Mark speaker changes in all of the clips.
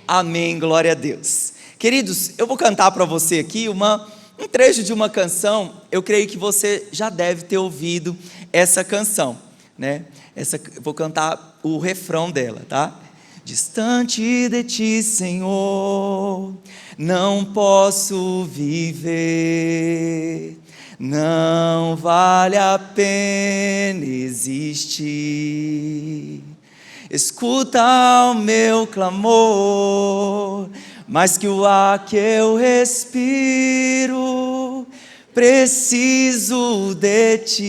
Speaker 1: Amém, glória a Deus. Queridos, eu vou cantar para você aqui um trecho de uma canção. Eu creio que você já deve ter ouvido essa canção, né? Vou cantar o refrão dela, tá? Distante de ti, Senhor, não posso viver, não vale a pena existir. Escuta o meu clamor, mais que o ar que eu respiro, preciso de ti.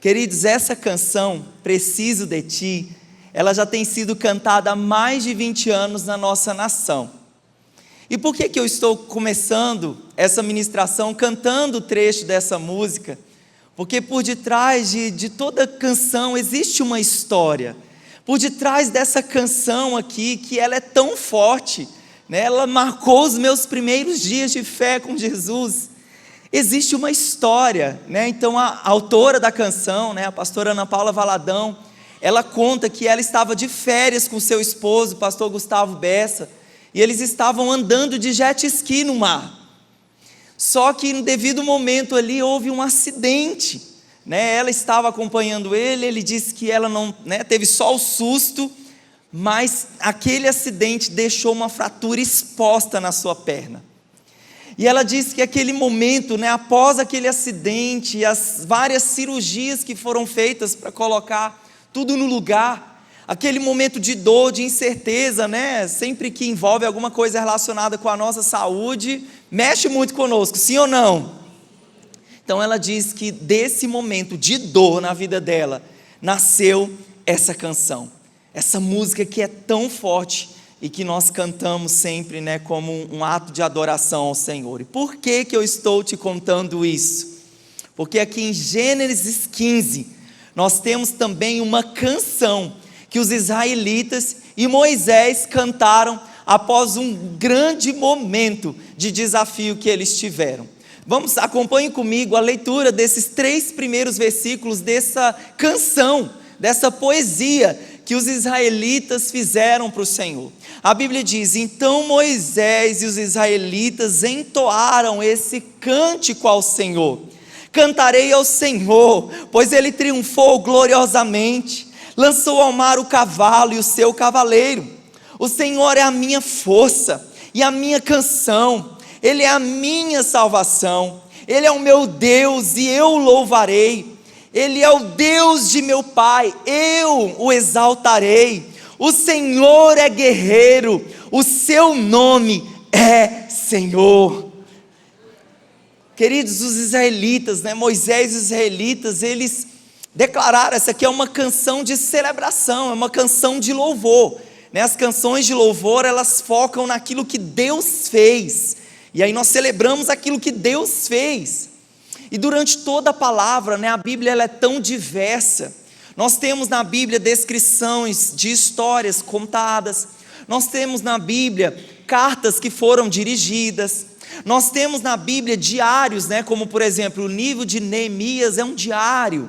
Speaker 1: Queridos, essa canção, Preciso de Ti, ela já tem sido cantada há mais de 20 anos na nossa nação. E por que eu estou começando essa ministração cantando o trecho dessa música? Porque por detrás de toda canção existe uma história. Por detrás dessa canção aqui, que ela é tão forte, né? Ela marcou os meus primeiros dias de fé com Jesus. Existe uma história, né? Então a autora da canção, né, a pastora Ana Paula Valadão, ela conta que ela estava de férias com seu esposo, o pastor Gustavo Bessa, e eles estavam andando de jet ski no mar. Só que no devido momento ali houve um acidente, né? Ela estava acompanhando ele disse que ela não, né, teve só o susto, mas aquele acidente deixou uma fratura exposta na sua perna. E ela disse que aquele momento, né, após aquele acidente, as várias cirurgias que foram feitas para colocar tudo no lugar, aquele momento de dor, de incerteza, né, sempre que envolve alguma coisa relacionada com a nossa saúde, mexe muito conosco, sim ou não? Então ela diz que desse momento de dor na vida dela, nasceu essa canção, essa música que é tão forte e que nós cantamos sempre, né, como um ato de adoração ao Senhor. E por que eu estou te contando isso? Porque aqui em Gênesis 15, nós temos também uma canção que os israelitas e Moisés cantaram após um grande momento de desafio que eles tiveram. Acompanhe comigo a leitura desses 3 primeiros versículos dessa canção, dessa poesia que os israelitas fizeram para o Senhor. A Bíblia diz: então Moisés e os israelitas entoaram esse cântico ao Senhor. Cantarei ao Senhor, pois ele triunfou gloriosamente, lançou ao mar o cavalo e o seu cavaleiro. O Senhor é a minha força e a minha canção, Ele é a minha salvação, Ele é o meu Deus e eu o louvarei. Ele é o Deus de meu pai, eu o exaltarei. O Senhor é guerreiro, o seu nome é Senhor. Queridos, os israelitas, né, Moisés e os israelitas, eles declararam: essa aqui é uma canção de celebração, é uma canção de louvor, né? As canções de louvor, elas focam naquilo que Deus fez, e aí nós celebramos aquilo que Deus fez. E durante toda a palavra, né, a Bíblia ela é tão diversa. Nós temos na Bíblia descrições de histórias contadas, nós temos na Bíblia cartas que foram dirigidas, nós temos na Bíblia diários, né, como por exemplo o livro de Neemias é um diário.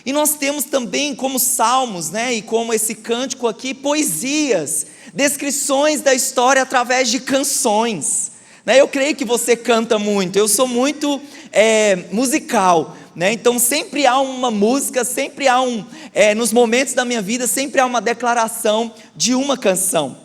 Speaker 1: E nós temos também como salmos, né, e como esse cântico aqui, poesias, descrições da história através de canções. Eu creio que você canta muito, eu sou muito musical, né? Então sempre há uma música, sempre há nos momentos da minha vida, sempre há uma declaração de uma canção.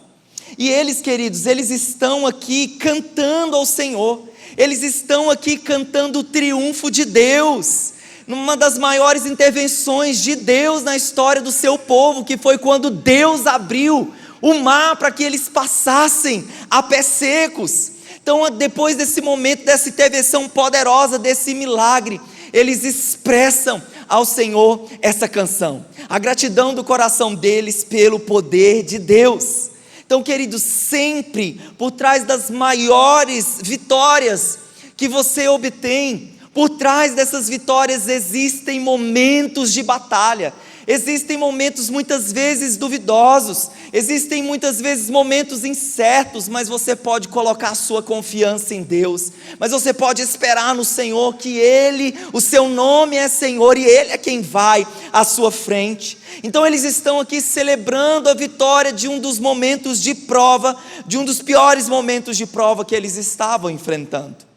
Speaker 1: E eles, queridos, eles estão aqui cantando ao Senhor, eles estão aqui cantando o triunfo de Deus, numa das maiores intervenções de Deus na história do seu povo, que foi quando Deus abriu o mar para que eles passassem a pés secos. Então, depois desse momento, dessa intervenção poderosa, desse milagre, eles expressam ao Senhor essa canção, a gratidão do coração deles pelo poder de Deus. Então, queridos, sempre por trás das maiores vitórias que você obtém, por trás dessas vitórias existem momentos de batalha, Existem momentos muitas vezes duvidosos, existem muitas vezes momentos incertos, mas você pode colocar a sua confiança em Deus, mas você pode esperar no Senhor, que Ele, o seu nome é Senhor, e Ele é quem vai à sua frente. Então eles estão aqui celebrando a vitória de um dos momentos de prova, de um dos piores momentos de prova que eles estavam enfrentando.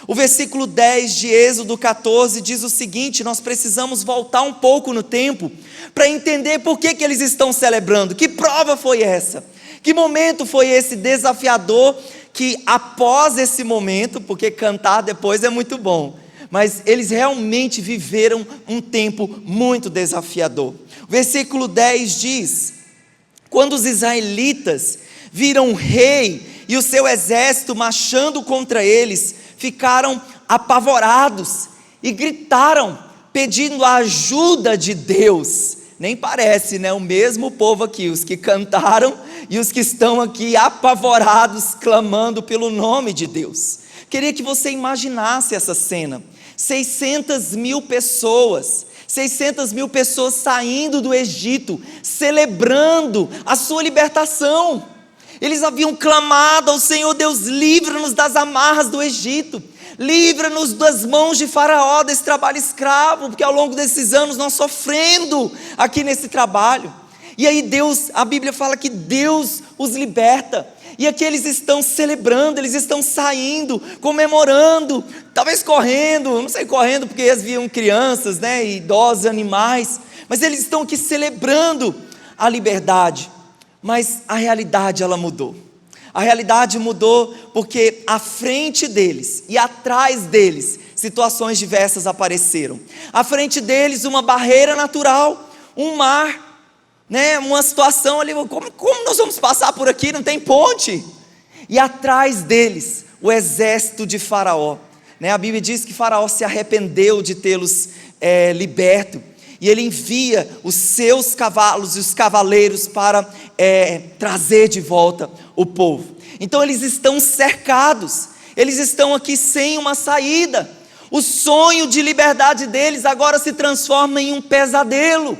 Speaker 1: O versículo 10 de Êxodo 14 diz o seguinte: nós precisamos voltar um pouco no tempo, para entender por que eles estão celebrando, que prova foi essa, que momento foi esse desafiador, que após esse momento, porque cantar depois é muito bom, mas eles realmente viveram um tempo muito desafiador. O versículo 10 diz: quando os israelitas viram o rei e o seu exército marchando contra eles, ficaram apavorados e gritaram, pedindo a ajuda de Deus. Nem parece, né? O mesmo povo aqui, os que cantaram e os que estão aqui apavorados, clamando pelo nome de Deus. Queria que você imaginasse essa cena: 600 mil pessoas saindo do Egito, celebrando a sua libertação. Eles haviam clamado ao Senhor: Deus, livra-nos das amarras do Egito, livra-nos das mãos de Faraó, desse trabalho escravo, porque ao longo desses anos nós sofrendo aqui nesse trabalho. E aí Deus, a Bíblia fala que Deus os liberta, e aqui eles estão celebrando, eles estão saindo, comemorando, talvez correndo, não sei, correndo porque eles viam crianças, né, idosos, animais, mas eles estão aqui celebrando a liberdade. Mas a realidade, ela mudou. A realidade mudou porque à frente deles e atrás deles situações diversas apareceram. À frente deles uma barreira natural, um mar, né, uma situação ali, como nós vamos passar por aqui? Não tem ponte. E atrás deles o exército de Faraó, né? A Bíblia diz que Faraó se arrependeu de tê-los liberto, e ele envia os seus cavalos e os cavaleiros para trazer de volta o povo. Então eles estão cercados, eles estão aqui sem uma saída. O sonho de liberdade deles agora se transforma em um pesadelo,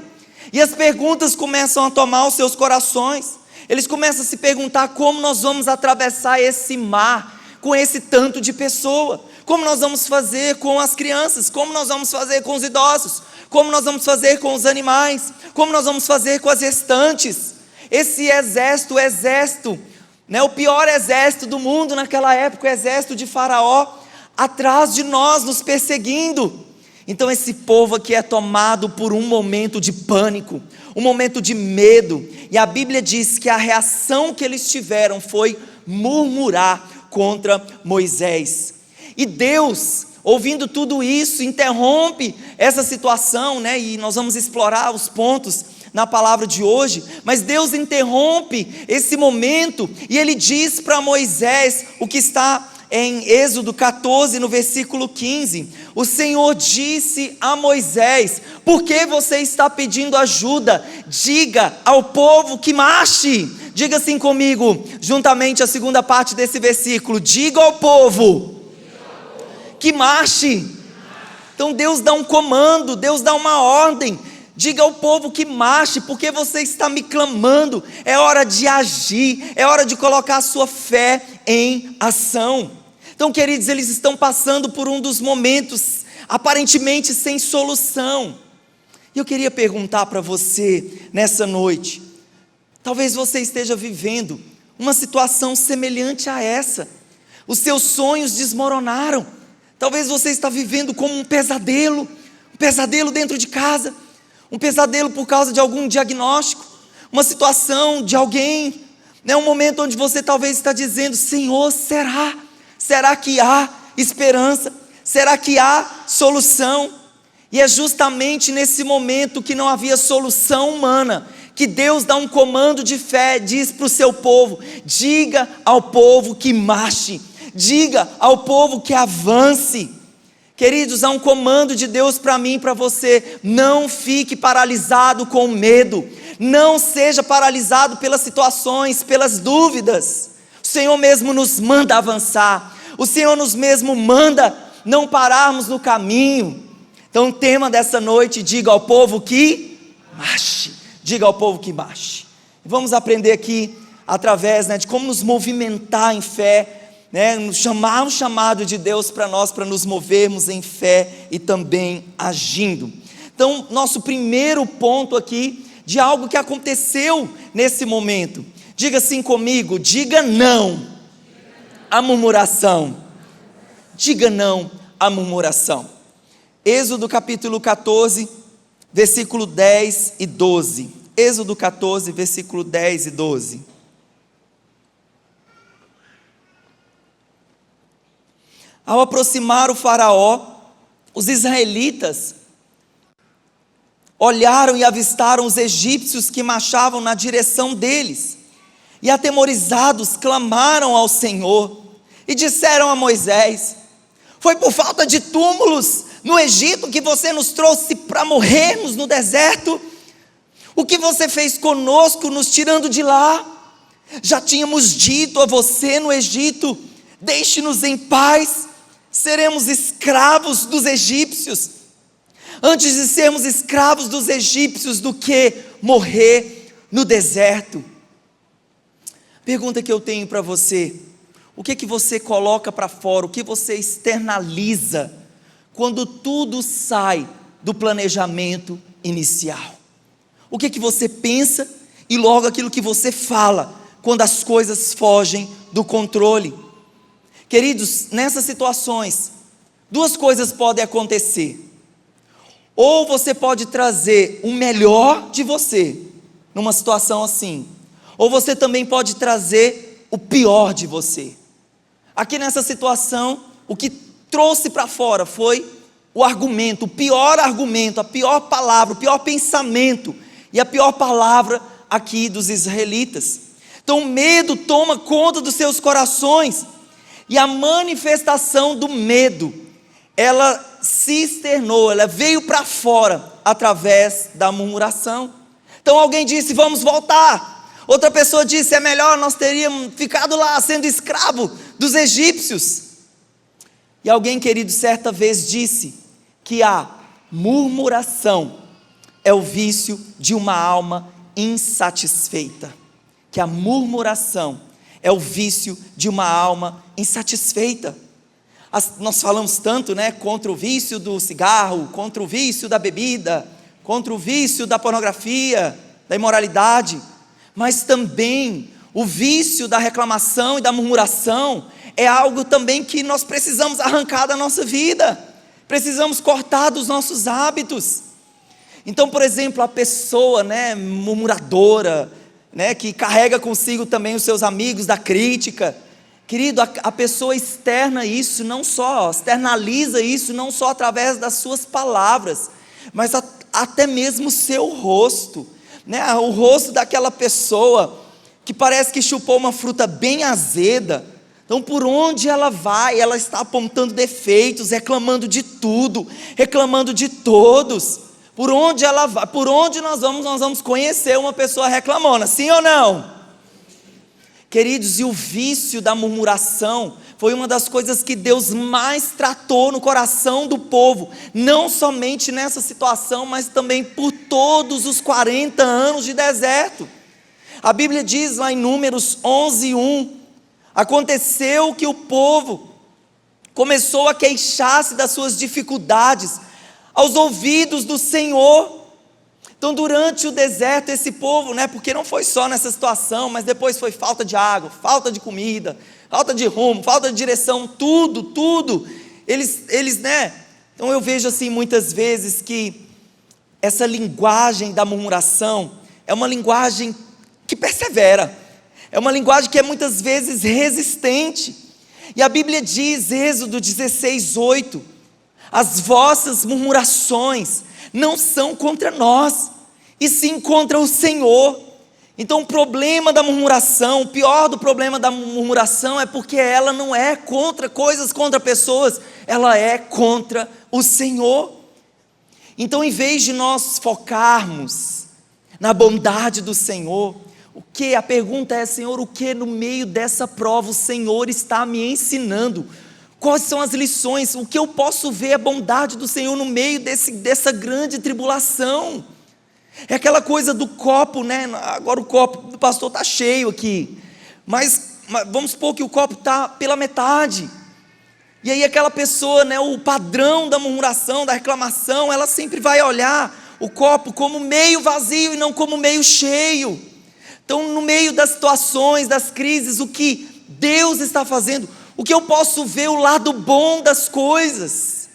Speaker 1: e as perguntas começam a tomar os seus corações. Eles começam a se perguntar: como nós vamos atravessar esse mar com esse tanto de pessoa? Como nós vamos fazer com as crianças? Como nós vamos fazer com os idosos? Como nós vamos fazer com os animais? Como nós vamos fazer com as gestantes? Esse exército, o exército, né, o pior exército do mundo naquela época, o exército de Faraó, atrás de nós, nos perseguindo. Então esse povo aqui é tomado por um momento de pânico, um momento de medo, e a Bíblia diz que a reação que eles tiveram foi murmurar contra Moisés. E Deus, ouvindo tudo isso, interrompe essa situação, né? E nós vamos explorar os pontos na palavra de hoje, mas Deus interrompe esse momento, e Ele diz para Moisés o que está em Êxodo 14, no versículo 15, o Senhor disse a Moisés: por que você está pedindo ajuda? Diga ao povo que marche. Diga assim comigo, juntamente a segunda parte desse versículo: diga ao povo que marche. Então Deus dá um comando, Deus dá uma ordem: diga ao povo que marche, porque você está me clamando. É hora de agir, é hora de colocar a sua fé em ação. Então, queridos, eles estão passando por um dos momentos aparentemente sem solução. E eu queria perguntar para você nessa noite: talvez você esteja vivendo uma situação semelhante a essa. Os seus sonhos desmoronaram. Talvez você está vivendo como um pesadelo dentro de casa, um pesadelo por causa de algum diagnóstico, uma situação de alguém, né? Um momento onde você talvez está dizendo: Senhor, será que há esperança? Será que há solução? E é justamente nesse momento que não havia solução humana, que Deus dá um comando de fé, diz para o seu povo: diga ao povo que marche, diga ao povo que avance. Queridos, há um comando de Deus para mim e para você: não fique paralisado com medo, não seja paralisado pelas situações, pelas dúvidas. O Senhor mesmo nos manda avançar, o Senhor nos mesmo manda não pararmos no caminho. Então o tema dessa noite: diga ao povo que marche. Diga ao povo que marche. Vamos aprender aqui, através de como nos movimentar em fé, chamar um chamado de Deus para nós, para nos movermos em fé e também agindo. Então, nosso primeiro ponto aqui, de algo que aconteceu nesse momento. Diga assim comigo, diga não à murmuração. Diga não à murmuração. Êxodo capítulo 14, versículo 10 e 12. Êxodo 14, versículo 10 e 12. Ao aproximar o faraó, os israelitas olharam e avistaram os egípcios que marchavam na direção deles, e atemorizados clamaram ao Senhor, e disseram a Moisés: foi por falta de túmulos no Egito que você nos trouxe para morrermos no deserto? O que você fez conosco nos tirando de lá? Já tínhamos dito a você no Egito: deixe-nos em paz, seremos escravos dos egípcios. Antes de sermos escravos dos egípcios do que morrer no deserto. Pergunta que eu tenho para você: o que você coloca para fora, o que você externaliza quando tudo sai do planejamento inicial? O que você pensa e logo aquilo que você fala quando as coisas fogem do controle? Queridos, nessas situações, duas coisas podem acontecer. Ou você pode trazer o melhor de você numa situação assim, ou você também pode trazer o pior de você. Aqui nessa situação, o que trouxe para fora foi o argumento, o pior argumento, a pior palavra, o pior pensamento e a pior palavra aqui dos israelitas. Então o medo toma conta dos seus corações, e a manifestação do medo, ela se externou, ela veio para fora através da murmuração. Então alguém disse: vamos voltar. Outra pessoa disse: é melhor, nós teríamos ficado lá sendo escravo dos egípcios. E alguém, querido, certa vez disse que a murmuração é o vício de uma alma insatisfeita. Que a murmuração é o vício de uma alma insatisfeita. Nós falamos tanto, contra o vício do cigarro, contra o vício da bebida, contra o vício da pornografia, da imoralidade, mas também o vício da reclamação e da murmuração é algo também que nós precisamos arrancar da nossa vida, precisamos cortar dos nossos hábitos. Então, por exemplo, a pessoa, murmuradora, que carrega consigo também os seus amigos da crítica, querido, a pessoa externa isso, externaliza isso não só através das suas palavras, mas até mesmo o seu rosto, o rosto daquela pessoa que parece que chupou uma fruta bem azeda. Então por onde ela vai, ela está apontando defeitos, reclamando de tudo, reclamando de todos. Por onde ela vai, por onde nós vamos conhecer uma pessoa reclamona, sim ou não? Queridos, e o vício da murmuração foi uma das coisas que Deus mais tratou no coração do povo, não somente nessa situação, mas também por todos os 40 anos de deserto. A Bíblia diz lá em Números 11:1, aconteceu que o povo começou a queixar-se das suas dificuldades aos ouvidos do Senhor. Então durante o deserto esse povo, porque não foi só nessa situação, mas depois foi falta de água, falta de comida, falta de rumo, falta de direção, tudo, eles, então eu vejo assim muitas vezes que essa linguagem da murmuração é uma linguagem que persevera, é uma linguagem que é muitas vezes resistente, e a Bíblia diz, Êxodo 16:8, as vossas murmurações não são contra nós, e sim contra o Senhor. Então o problema da murmuração, o pior do problema da murmuração é porque ela não é contra coisas, contra pessoas, ela é contra o Senhor. Então em vez de nós focarmos na bondade do Senhor, a pergunta é: Senhor, o que no meio dessa prova o Senhor está me ensinando? Quais são as lições? O que eu posso ver a bondade do Senhor no meio dessa grande tribulação? É aquela coisa do copo, né? Agora o copo do pastor está cheio aqui, mas vamos supor que o copo está pela metade. E aí aquela pessoa, né, o padrão da murmuração, da reclamação, ela sempre vai olhar o copo como meio vazio e não como meio cheio. Então, no meio das situações, das crises, o que Deus está fazendo, o que eu posso ver, o lado bom das coisas.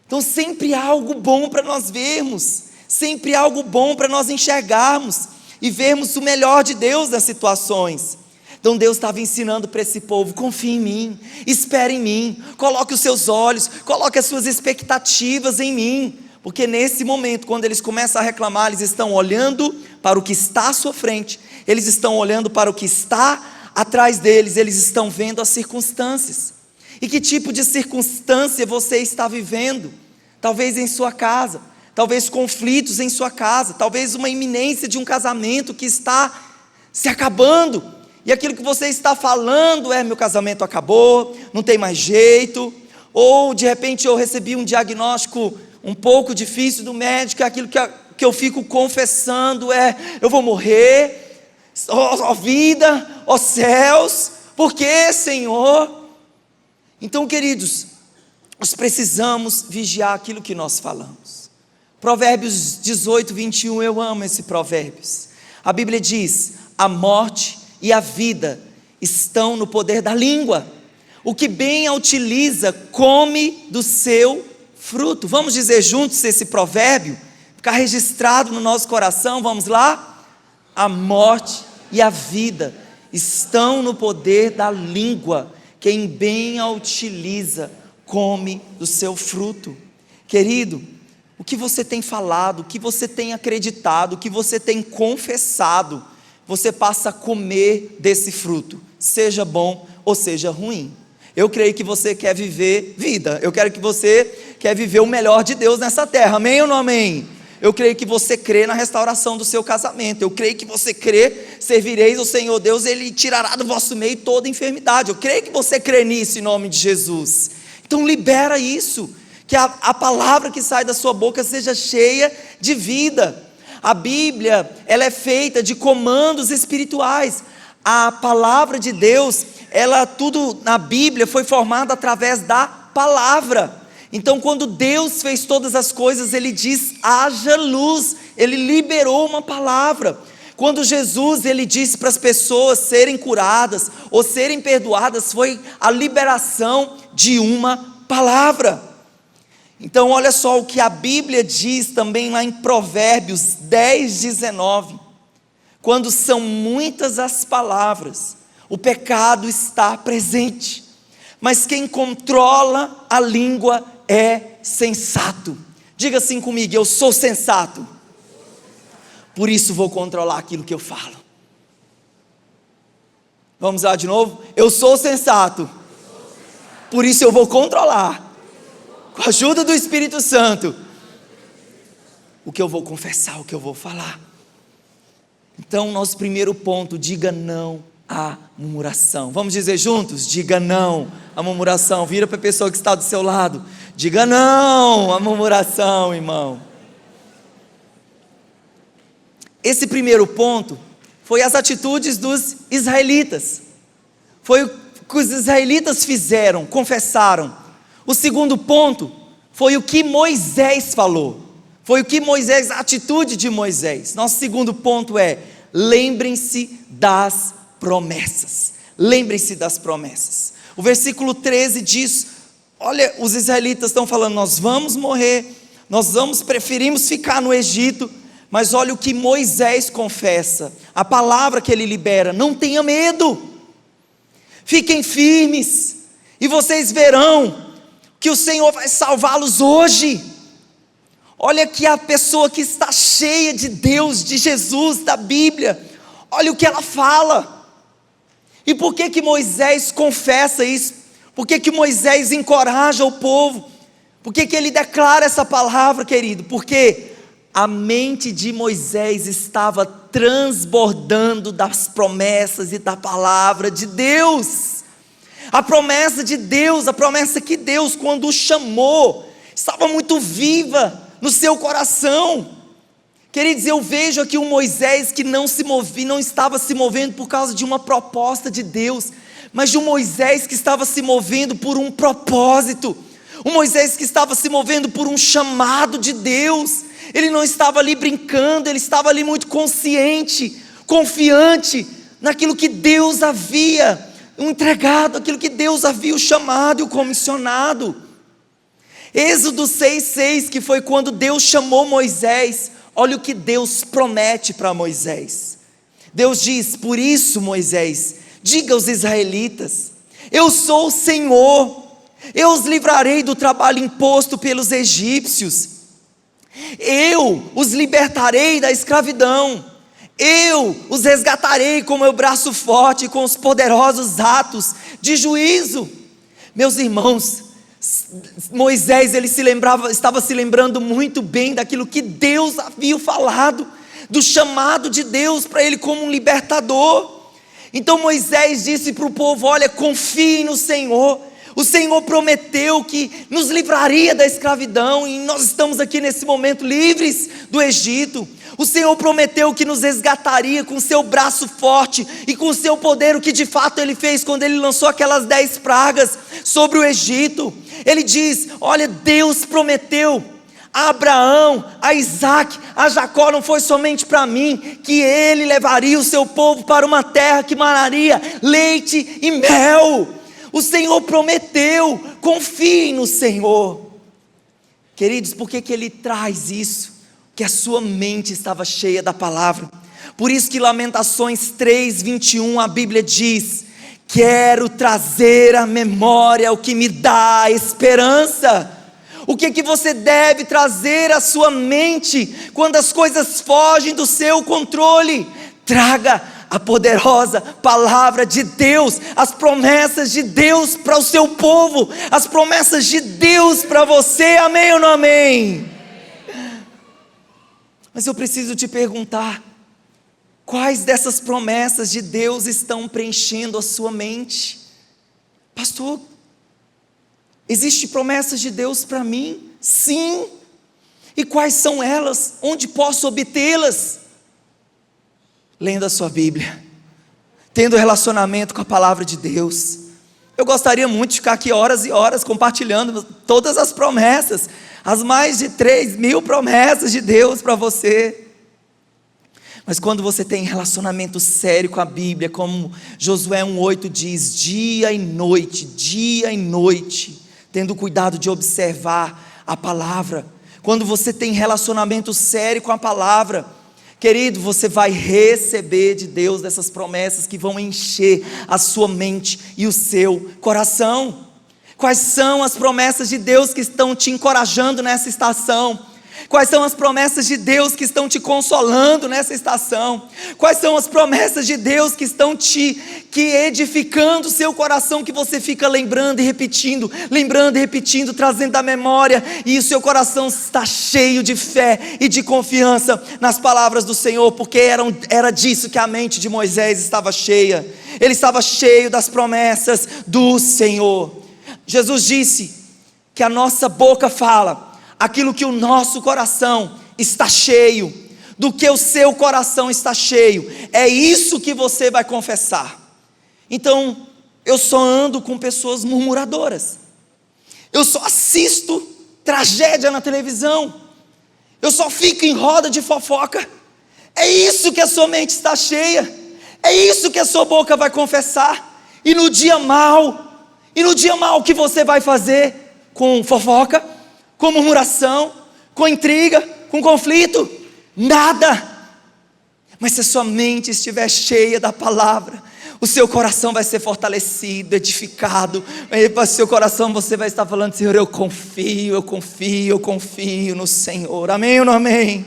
Speaker 1: Então sempre há algo bom para nós vermos, sempre há algo bom para nós enxergarmos e vermos o melhor de Deus nas situações. Então Deus estava ensinando para esse povo: confie em mim, espere em mim, coloque os seus olhos, coloque as suas expectativas em mim, porque nesse momento, quando eles começam a reclamar, eles estão olhando para o que está à sua frente, eles estão olhando para o que está atrás deles, eles estão vendo as circunstâncias. E que tipo de circunstância você está vivendo? Talvez em sua casa, talvez conflitos em sua casa, talvez uma iminência de um casamento que está se acabando, e aquilo que você está falando é: meu casamento acabou, não tem mais jeito. Ou de repente eu recebi um diagnóstico um pouco difícil do médico, aquilo que eu fico confessando é: eu vou morrer, ó vida, ó céus, por que, Senhor? Então, queridos, nós precisamos vigiar aquilo que nós falamos. Provérbios 18, 21, eu amo esse Provérbios. A Bíblia diz: a morte e a vida estão no poder da língua. O que bem a utiliza, come do seu fruto. Vamos dizer juntos esse provérbio? Ficar registrado no nosso coração, vamos lá? A morte e a vida estão no poder da língua. Quem bem a utiliza, come do seu fruto. Querido, o que você tem falado, o que você tem acreditado, o que você tem confessado, você passa a comer desse fruto, seja bom ou seja ruim. Eu creio que você quer viver vida, eu quero que você quer viver o melhor de Deus nessa terra, amém ou não amém? Eu creio que você crê na restauração do seu casamento, eu creio que você crê, servireis ao Senhor Deus, Ele tirará do vosso meio toda enfermidade, eu creio que você crê nisso em nome de Jesus. Então libera isso, que a palavra que sai da sua boca seja cheia de vida. A Bíblia, ela é feita de comandos espirituais. A palavra de Deus, tudo na Bíblia foi formado através da palavra. Então, quando Deus fez todas as coisas, Ele diz: haja luz. Ele liberou uma palavra. Quando Jesus, Ele disse para as pessoas serem curadas ou serem perdoadas, foi a liberação de uma palavra. Então olha só o que a Bíblia diz também lá em Provérbios 10, 19, quando são muitas as palavras, o pecado está presente, mas quem controla a língua é sensato. Diga assim comigo: eu sou sensato, por isso vou controlar aquilo que eu falo. Vamos lá de novo? Eu sou sensato, por isso eu vou controlar, com a ajuda do Espírito Santo, o que eu vou confessar, o que eu vou falar. Então, nosso primeiro ponto: diga não à murmuração. Vamos dizer juntos? Diga não à murmuração. Vira para a pessoa que está do seu lado: diga não à murmuração, irmão. Esse primeiro ponto foi as atitudes dos israelitas, foi o que os israelitas fizeram, confessaram. O segundo ponto foi o que Moisés falou, foi o que Moisés, a atitude de Moisés. Nosso segundo ponto é: lembrem-se das promessas. Lembrem-se das promessas. O versículo 13 diz: olha, os israelitas estão falando: nós vamos morrer, preferimos ficar no Egito, mas olha o que Moisés confessa, a palavra que ele libera: não tenha medo, fiquem firmes, e vocês verão que o Senhor vai salvá-los hoje. Olha que a pessoa que está cheia de Deus, de Jesus, da Bíblia, olha o que ela fala. E por que que Moisés confessa isso? Por que que Moisés encoraja o povo? Por que que ele declara essa palavra, querido? Porque a mente de Moisés estava transbordando das promessas e da palavra de Deus. A promessa de Deus, a promessa que Deus, quando o chamou, estava muito viva no seu coração. Queridos, eu vejo aqui um Moisés que não estava se movendo por causa de uma proposta de Deus, mas de um Moisés que estava se movendo por um propósito, um Moisés que estava se movendo por um chamado de Deus. Ele não estava ali brincando, ele estava ali muito consciente, confiante naquilo que Deus havia entregado, aquilo que Deus havia o chamado e o comissionado. Êxodo 6,6, que foi quando Deus chamou Moisés, olha o que Deus promete para Moisés. Deus diz: por isso, Moisés, diga aos israelitas: eu sou o Senhor, eu os livrarei do trabalho imposto pelos egípcios, eu os libertarei da escravidão, eu os resgatarei com meu braço forte e com os poderosos atos de juízo. Meus irmãos, Moisés estava se lembrando muito bem daquilo que Deus havia falado, do chamado de Deus para ele como um libertador. Então Moisés disse para o povo: olha, confiem no Senhor. O Senhor prometeu que nos livraria da escravidão, e nós estamos aqui nesse momento livres do Egito. O Senhor prometeu que nos resgataria com seu braço forte e com seu poder, o que de fato Ele fez quando Ele lançou aquelas 10 pragas sobre o Egito. Ele diz: olha, Deus prometeu a Abraão, a Isaac, a Jacó, não foi somente para mim, que Ele levaria o seu povo para uma terra que manaria leite e mel. O Senhor prometeu, confiem no Senhor. Queridos, por que Ele traz isso? Que a sua mente estava cheia da palavra. Por isso que Lamentações 3:21, a Bíblia diz: quero trazer à memória o que me dá esperança. O que você deve trazer à sua mente quando as coisas fogem do seu controle? Traga a poderosa palavra de Deus, as promessas de Deus para o seu povo, as promessas de Deus para você. Amém ou não amém? Mas eu preciso te perguntar: quais dessas promessas de Deus estão preenchendo a sua mente? Pastor, existem promessas de Deus para mim? Sim. E quais são elas? Onde posso obtê-las? Lendo a sua Bíblia, tendo relacionamento com a palavra de Deus. Eu gostaria muito de ficar aqui horas e horas compartilhando todas as promessas, as mais de 3.000 promessas de Deus para você. Mas quando você tem relacionamento sério com a Bíblia, como Josué 1:8 diz, dia e noite, tendo cuidado de observar a palavra. Quando você tem relacionamento sério com a palavra, querido, você vai receber de Deus dessas promessas que vão encher a sua mente e o seu coração. Quais são as promessas de Deus que estão te encorajando nessa estação? Quais são as promessas de Deus que estão te consolando nessa estação? Quais são as promessas de Deus que estão edificando o seu coração, que você fica lembrando e repetindo, trazendo à memória, e o seu coração está cheio de fé e de confiança nas palavras do Senhor, porque era disso que a mente de Moisés estava cheia. Ele estava cheio das promessas do Senhor. Jesus disse que a nossa boca fala aquilo que o nosso coração está cheio. Do que o seu coração está cheio, é isso que você vai confessar. Então, eu só ando com pessoas murmuradoras, eu só assisto tragédia na televisão, eu só fico em roda de fofoca. É isso que a sua mente está cheia, é isso que a sua boca vai confessar. E no dia mal, o que você vai fazer? Com fofoca, com murmuração, com intriga, com conflito? Nada. Mas se a sua mente estiver cheia da palavra, o seu coração vai ser fortalecido, edificado. E para o seu coração você vai estar falando: Senhor, eu confio no Senhor. Amém ou não amém?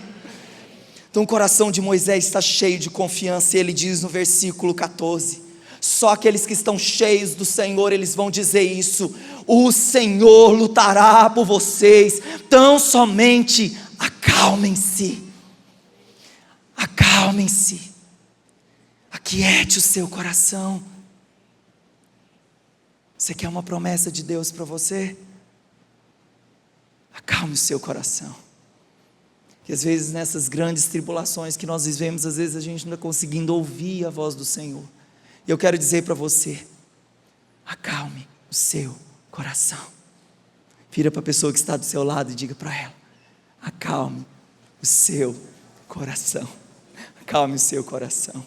Speaker 1: Então o coração de Moisés está cheio de confiança, e ele diz no versículo 14: só aqueles que estão cheios do Senhor, eles vão dizer isso: o Senhor lutará por vocês. Tão somente acalmem-se, aquiete o seu coração. Você quer uma promessa de Deus para você? Acalme o seu coração, Que às vezes nessas grandes tribulações que nós vivemos, às vezes a gente não está conseguindo ouvir a voz do Senhor. E eu quero dizer para você, acalme o seu coração. Vira para a pessoa que está do seu lado e diga para ela, acalme o seu coração. Acalme o seu coração.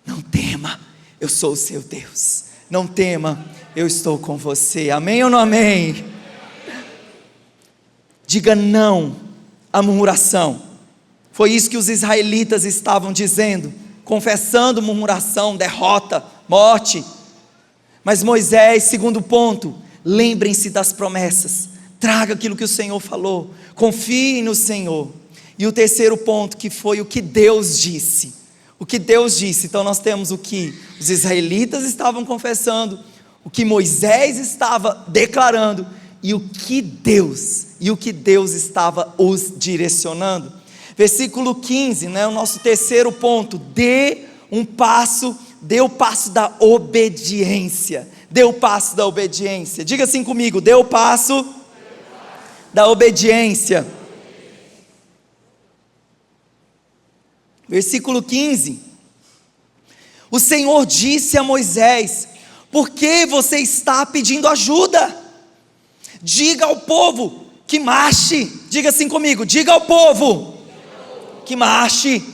Speaker 1: Não tema, eu sou o seu Deus. Não tema, eu estou com você. Amém ou não amém? Diga não à murmuração. Foi isso que os israelitas estavam dizendo, confessando murmuração, derrota, morte. Mas Moisés, segundo ponto, lembrem-se das promessas, traga aquilo que o Senhor falou, confie no Senhor. E o terceiro ponto, que foi o que Deus disse. O que Deus disse. Então nós temos o que os israelitas estavam confessando, o que Moisés estava declarando, e o que Deus estava os direcionando. Versículo 15, o nosso terceiro ponto, dê o passo da obediência. Dê o passo da obediência. Diga assim comigo, dê o passo da obediência. Versículo 15, o Senhor disse a Moisés, por que você está pedindo ajuda? Diga ao povo que marche. Diga assim comigo, diga ao povo que marche.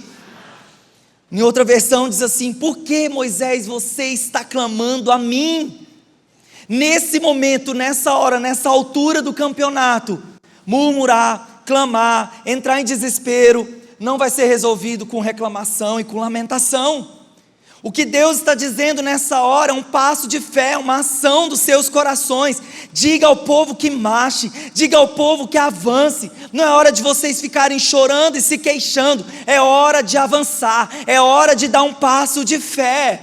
Speaker 1: Em outra versão diz assim, por que Moisés você está clamando a mim? Nesse momento, nessa hora, nessa altura do campeonato, murmurar, clamar, entrar em desespero, não vai ser resolvido com reclamação e com lamentação. O que Deus está dizendo nessa hora é um passo de fé, uma ação dos seus corações. Diga ao povo que marche, diga ao povo que avance. Não é hora de vocês ficarem chorando e se queixando, é hora de avançar, é hora de dar um passo de fé.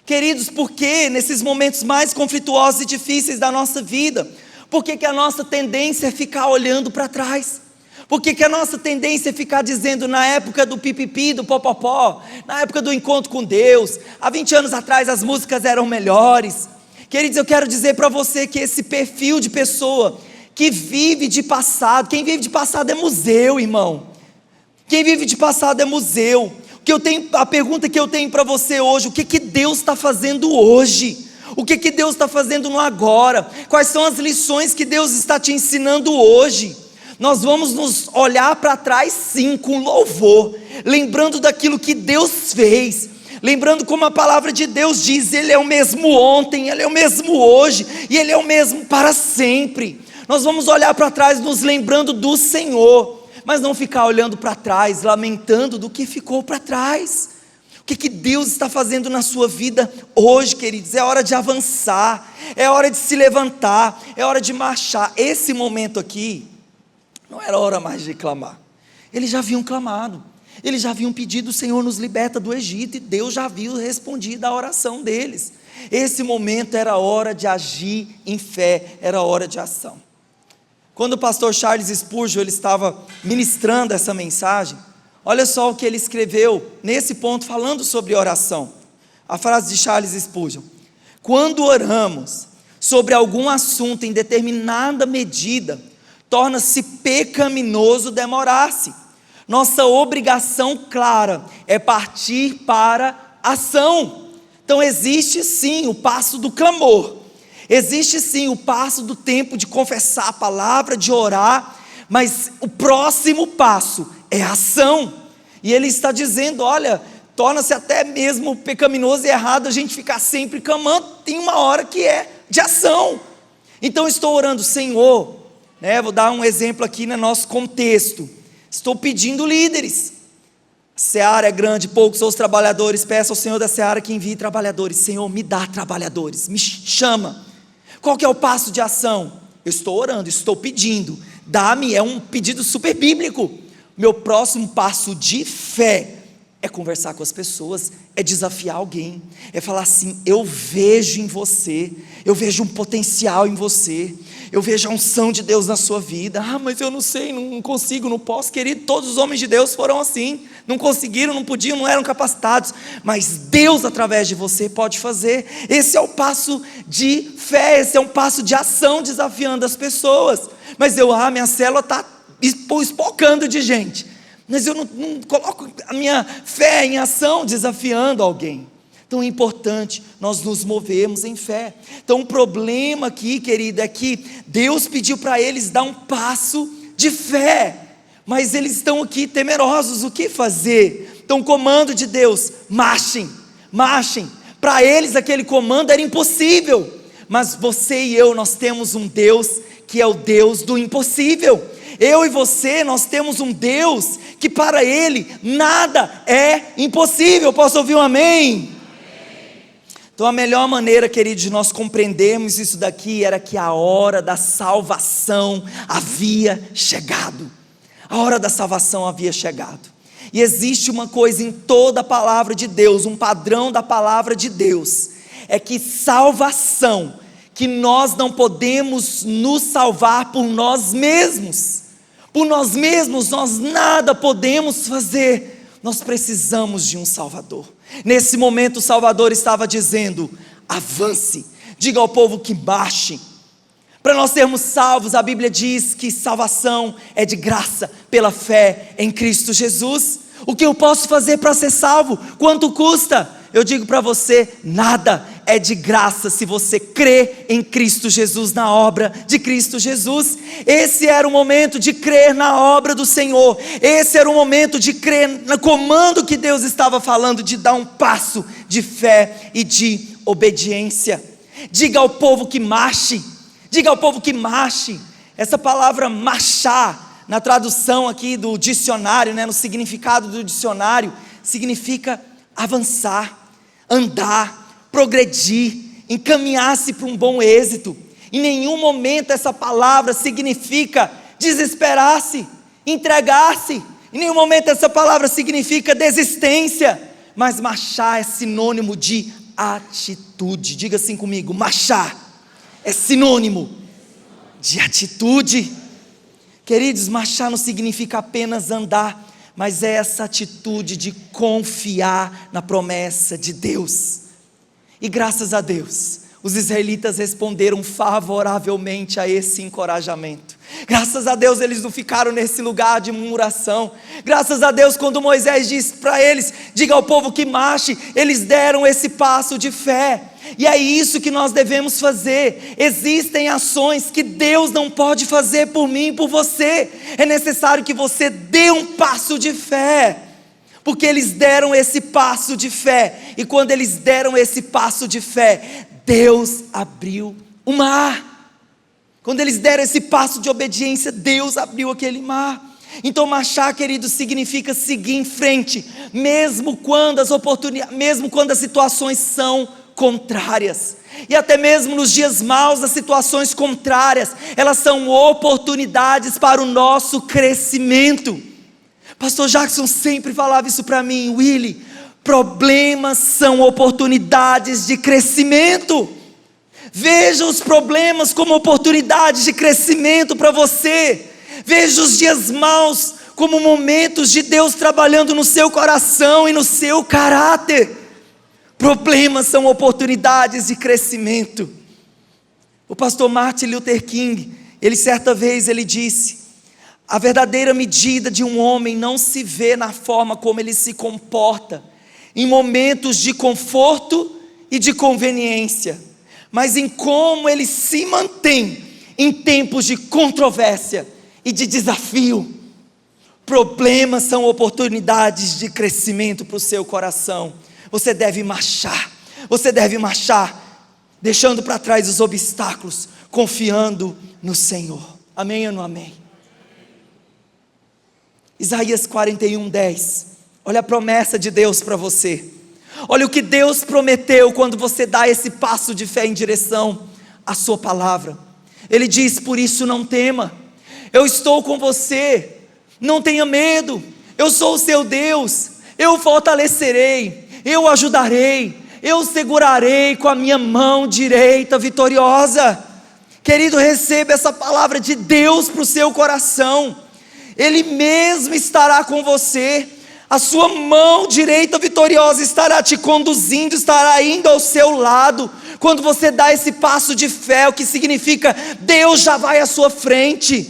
Speaker 1: Queridos, por que nesses momentos mais conflituosos e difíceis da nossa vida, por que a nossa tendência é ficar olhando para trás? Por que a nossa tendência é ficar dizendo na época do pipipi, do popopó, na época do encontro com Deus, há 20 anos atrás as músicas eram melhores? Queridos, eu quero dizer para você que esse perfil de pessoa que vive de passado, quem vive de passado é museu, irmão. Quem vive de passado é museu. A pergunta que eu tenho para você hoje, o que Deus está fazendo hoje? O que Deus está fazendo no agora? Quais são as lições que Deus está te ensinando hoje? Nós vamos nos olhar para trás sim, com louvor, lembrando daquilo que Deus fez, lembrando como a palavra de Deus diz, Ele é o mesmo ontem, Ele é o mesmo hoje, e Ele é o mesmo para sempre. Nós vamos olhar para trás nos lembrando do Senhor, mas não ficar olhando para trás, lamentando do que ficou para trás. O que Deus está fazendo na sua vida hoje, queridos? É hora de avançar, é hora de se levantar, é hora de marchar. Esse momento aqui, não era hora mais de clamar. Eles já haviam clamado, eles já haviam pedido, o Senhor nos liberta do Egito, e Deus já havia respondido à oração deles. Esse momento era hora de agir em fé, era hora de ação. Quando o pastor Charles Spurgeon ele estava ministrando essa mensagem, olha só o que ele escreveu nesse ponto, falando sobre oração. A frase de Charles Spurgeon: quando oramos sobre algum assunto em determinada medida, torna-se pecaminoso demorar-se. Nossa obrigação clara é partir para a ação. Então existe sim o passo do clamor, existe sim o passo do tempo de confessar a palavra, de orar, mas o próximo passo é a ação. E ele está dizendo, olha, torna-se até mesmo pecaminoso e errado a gente ficar sempre clamando, tem uma hora que é de ação. Então estou orando, Senhor, vou dar um exemplo aqui no nosso contexto, estou pedindo líderes, a seara é grande, poucos são os trabalhadores, peço ao Senhor da seara que envie trabalhadores. Senhor, me dá trabalhadores, me chama. Qual que é o passo de ação? Eu estou orando, estou pedindo, dá-me, é um pedido super bíblico. Meu próximo passo de fé é conversar com as pessoas, é desafiar alguém, é falar assim, eu vejo em você, eu vejo um potencial em você, eu vejo a unção de Deus na sua vida. Mas eu não sei, não consigo, não posso. Querido, todos os homens de Deus foram assim, não conseguiram, não podiam, não eram capacitados, mas Deus através de você pode fazer. Esse é o passo de fé, esse é um passo de ação, desafiando as pessoas. Mas minha célula está espocando de gente, mas eu não coloco a minha fé em ação desafiando alguém. Então é importante nós nos movermos em fé. Então o problema aqui, querido, é que Deus pediu para eles dar um passo de fé, mas eles estão aqui temerosos. O que fazer? Então o comando de Deus: marchem. Para eles aquele comando era impossível, mas você e eu, nós temos um Deus que é o Deus do impossível. Eu e você, nós temos um Deus que para Ele nada é impossível. Posso ouvir um amém? Então a melhor maneira, querido, de nós compreendermos isso daqui era que a hora da salvação havia chegado. A hora da salvação havia chegado. E existe uma coisa em toda a palavra de Deus, um padrão da palavra de Deus, é que salvação, que nós não podemos nos salvar por nós mesmos. Por nós mesmos nós nada podemos fazer. Nós precisamos de um Salvador. Nesse momento o Salvador estava dizendo: avance, diga ao povo que marche. Para nós sermos salvos, a Bíblia diz que salvação é de graça, pela fé em Cristo Jesus. O que eu posso fazer para ser salvo? Quanto custa? Eu digo para você: nada. É de graça se você crê em Cristo Jesus, na obra de Cristo Jesus. Esse era o momento de crer na obra do Senhor. Esse era o momento de crer no comando que Deus estava falando, de dar um passo de fé e de obediência. Diga ao povo que marche. Diga ao povo que marche. Essa palavra marchar, na tradução aqui do dicionário, no significado do dicionário, significa avançar, andar, progredir, encaminhar-se para um bom êxito. Em nenhum momento essa palavra significa desesperar-se, entregar-se. Em nenhum momento essa palavra significa desistência. Mas marchar é sinônimo de atitude. Diga assim comigo: marchar é sinônimo de atitude. Queridos, marchar não significa apenas andar, mas é essa atitude de confiar na promessa de Deus. E graças a Deus, os israelitas responderam favoravelmente a esse encorajamento. Graças a Deus eles não ficaram nesse lugar de murmuração. Graças a Deus, quando Moisés disse para eles: diga ao povo que marche, eles deram esse passo de fé. E é isso que nós devemos fazer. Existem ações que Deus não pode fazer por mim e por você. É necessário que você dê um passo de fé, porque eles deram esse passo de fé. E quando eles deram esse passo de fé, Deus abriu o mar. Quando eles deram esse passo de obediência, Deus abriu aquele mar. Então marchar, querido, significa seguir em frente, mesmo quando as situações são contrárias. E até mesmo nos dias maus, as situações contrárias, elas são oportunidades para o nosso crescimento. Pastor Jackson sempre falava isso para mim: Willy, problemas são oportunidades de crescimento. Veja os problemas como oportunidades de crescimento para você. Veja os dias maus como momentos de Deus trabalhando no seu coração e no seu caráter. Problemas são oportunidades de crescimento. O pastor Martin Luther King, certa vez ele disse: a verdadeira medida de um homem não se vê na forma como ele se comporta em momentos de conforto e de conveniência, mas em como ele se mantém em tempos de controvérsia e de desafio. Problemas são oportunidades de crescimento para o seu coração. Você deve marchar, deixando para trás os obstáculos, confiando no Senhor. Amém ou não amém? Isaías 41:10, olha a promessa de Deus para você. Olha o que Deus prometeu quando você dá esse passo de fé em direção à sua palavra. Ele diz: por isso não tema, eu estou com você, não tenha medo, eu sou o seu Deus, eu o fortalecerei, eu o ajudarei, eu o segurarei com a minha mão direita vitoriosa. Querido, receba essa palavra de Deus para o seu coração. Ele mesmo estará com você, a sua mão direita vitoriosa estará te conduzindo, estará indo ao seu lado, quando você dá esse passo de fé, o que significa, Deus já vai à sua frente.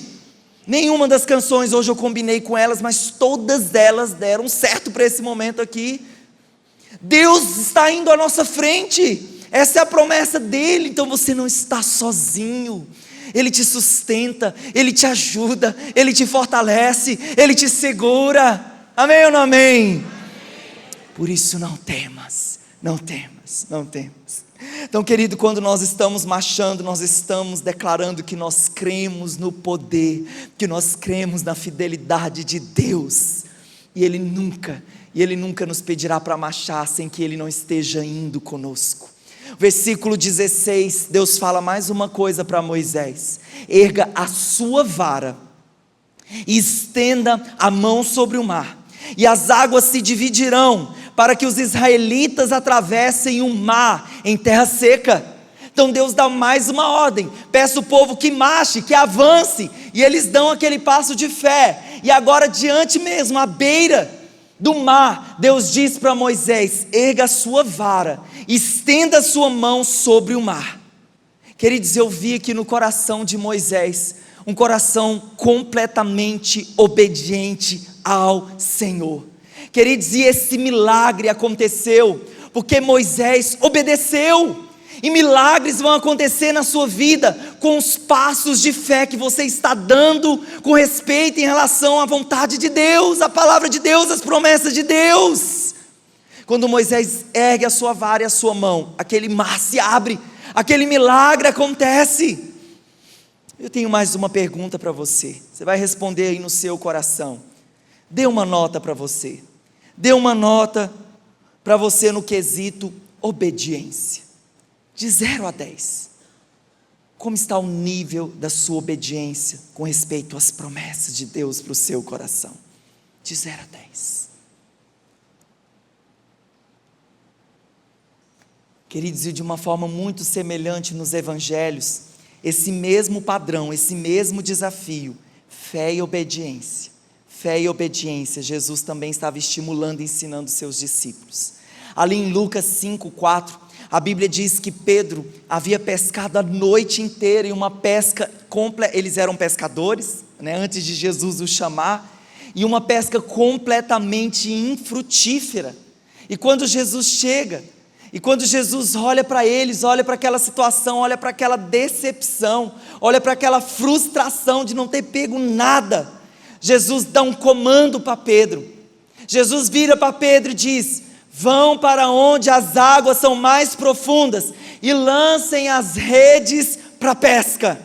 Speaker 1: Nenhuma das canções hoje eu combinei com elas, mas todas elas deram certo para esse momento aqui. Deus está indo à nossa frente, essa é a promessa dele, então você não está sozinho. Ele te sustenta, Ele te ajuda, Ele te fortalece, Ele te segura. Amém ou não amém? Por isso não temas, não temas, não temas. Então, querido, quando nós estamos marchando, nós estamos declarando que nós cremos no poder, que nós cremos na fidelidade de Deus. E Ele nunca nos pedirá para marchar sem que Ele não esteja indo conosco. Versículo 16, Deus fala mais uma coisa para Moisés: erga a sua vara e estenda a mão sobre o mar, e as águas se dividirão, para que os israelitas atravessem o mar em terra seca. Então Deus dá mais uma ordem: peça o povo que marche, que avance, e eles dão aquele passo de fé. E agora, diante mesmo, à beira do mar, Deus diz para Moisés: erga a sua vara, estenda a sua mão sobre o mar. Queridos, eu vi aqui no coração de Moisés um coração completamente obediente ao Senhor. Queridos, e esse milagre aconteceu porque Moisés obedeceu. E milagres vão acontecer na sua vida com os passos de fé que você está dando com respeito em relação à vontade de Deus, à palavra de Deus, às promessas de Deus. Quando Moisés ergue a sua vara e a sua mão, aquele mar se abre, aquele milagre acontece. Eu tenho mais uma pergunta para você, você vai responder aí no seu coração. Dê uma nota para você, dê uma nota para você no quesito obediência. De 0 a 10, como está o nível da sua obediência com respeito às promessas de Deus para o seu coração? De 0 a 10. Queridos, e de uma forma muito semelhante nos evangelhos, esse mesmo padrão, esse mesmo desafio, fé e obediência, Jesus também estava estimulando e ensinando seus discípulos. Ali em Lucas 5:4, a Bíblia diz que Pedro havia pescado a noite inteira, e uma pesca completa, eles eram pescadores, antes de Jesus os chamar, e uma pesca completamente infrutífera. E quando Jesus chega, e quando Jesus olha para eles, olha para aquela situação, olha para aquela decepção, olha para aquela frustração de não ter pego nada, Jesus dá um comando para Pedro. Jesus vira para Pedro e diz: vão para onde as águas são mais profundas e lancem as redes para a pesca.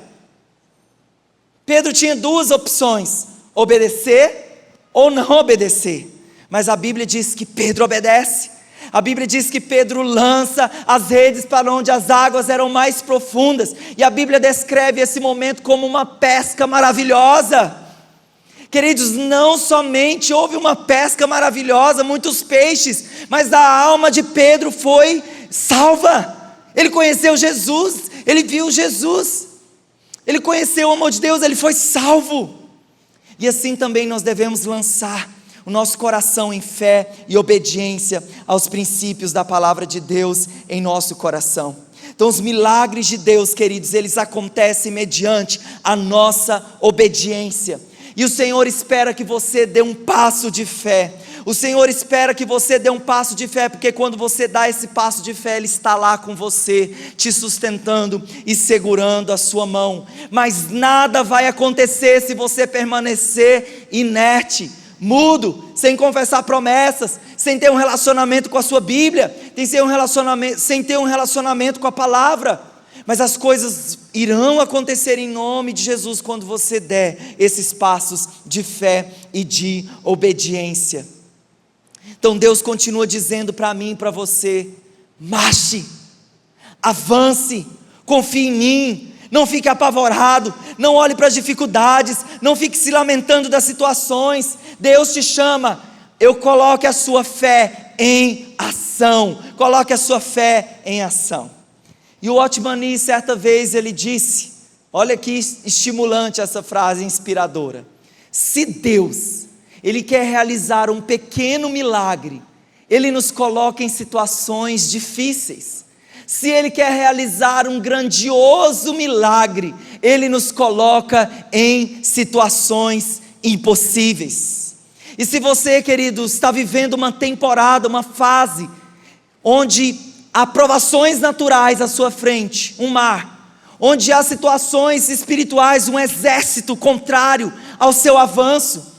Speaker 1: Pedro tinha duas opções: obedecer ou não obedecer. Mas a Bíblia diz que Pedro obedece. A Bíblia diz que Pedro lança as redes para onde as águas eram mais profundas. E a Bíblia descreve esse momento como uma pesca maravilhosa. Queridos, não somente houve uma pesca maravilhosa, muitos peixes, mas a alma de Pedro foi salva. Ele conheceu Jesus, ele viu Jesus, ele conheceu o amor de Deus, ele foi salvo. E assim também nós devemos lançar o nosso coração em fé e obediência aos princípios da palavra de Deus em nosso coração. Então os milagres de Deus, queridos, eles acontecem mediante a nossa obediência. E o Senhor espera que você dê um passo de fé. O Senhor espera que você dê um passo de fé, porque quando você dá esse passo de fé, Ele está lá com você, te sustentando e segurando a sua mão. Mas nada vai acontecer se você permanecer inerte, mudo, sem confessar promessas, sem ter um relacionamento com a sua Bíblia, sem ter um relacionamento com a palavra. Mas as coisas irão acontecer em nome de Jesus quando você der esses passos de fé e de obediência. Então Deus continua dizendo para mim e para você: marche, avance, confie em mim, não fique apavorado, não olhe para as dificuldades, não fique se lamentando das situações. Deus te chama, coloque a sua fé em ação, coloque a sua fé em ação. E o Watchman Nee, certa vez, ele disse, olha que estimulante essa frase inspiradora: se Deus, Ele quer realizar um pequeno milagre, Ele nos coloca em situações difíceis. se Ele quer realizar um grandioso milagre, Ele nos coloca em situações impossíveis. E se você, querido, está vivendo uma temporada, uma fase, onde há provações naturais à sua frente, um mar, onde há situações espirituais, um exército contrário ao seu avanço,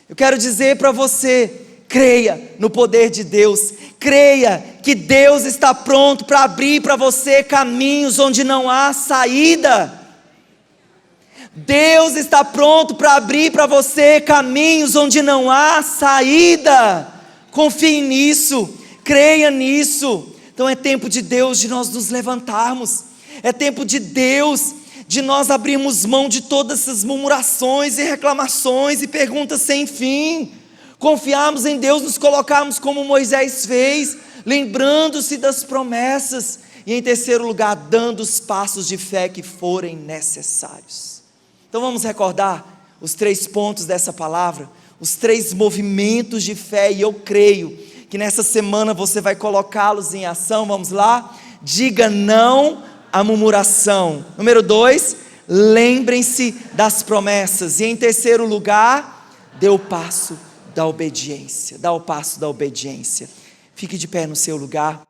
Speaker 1: eu quero dizer para você, creia no poder de Deus, creia que Deus está pronto para abrir para você caminhos onde não há saída. Deus está pronto para abrir para você caminhos onde não há saída. Confie nisso, creia nisso. Então é tempo de Deus de nós nos levantarmos, é tempo de Deus de nós abrirmos mão de todas essas murmurações e reclamações e perguntas sem fim, confiarmos em Deus, nos colocarmos como Moisés fez, lembrando-se das promessas, e em terceiro lugar, dando os passos de fé que forem necessários. Então vamos recordar os 3 pontos dessa palavra, os 3 movimentos de fé, e eu creio que nessa semana você vai colocá-los em ação. Vamos lá? Diga não à murmuração. Número 2, lembrem-se das promessas. E em terceiro lugar, dê o passo da obediência. Dá o passo da obediência. Fique de pé no seu lugar.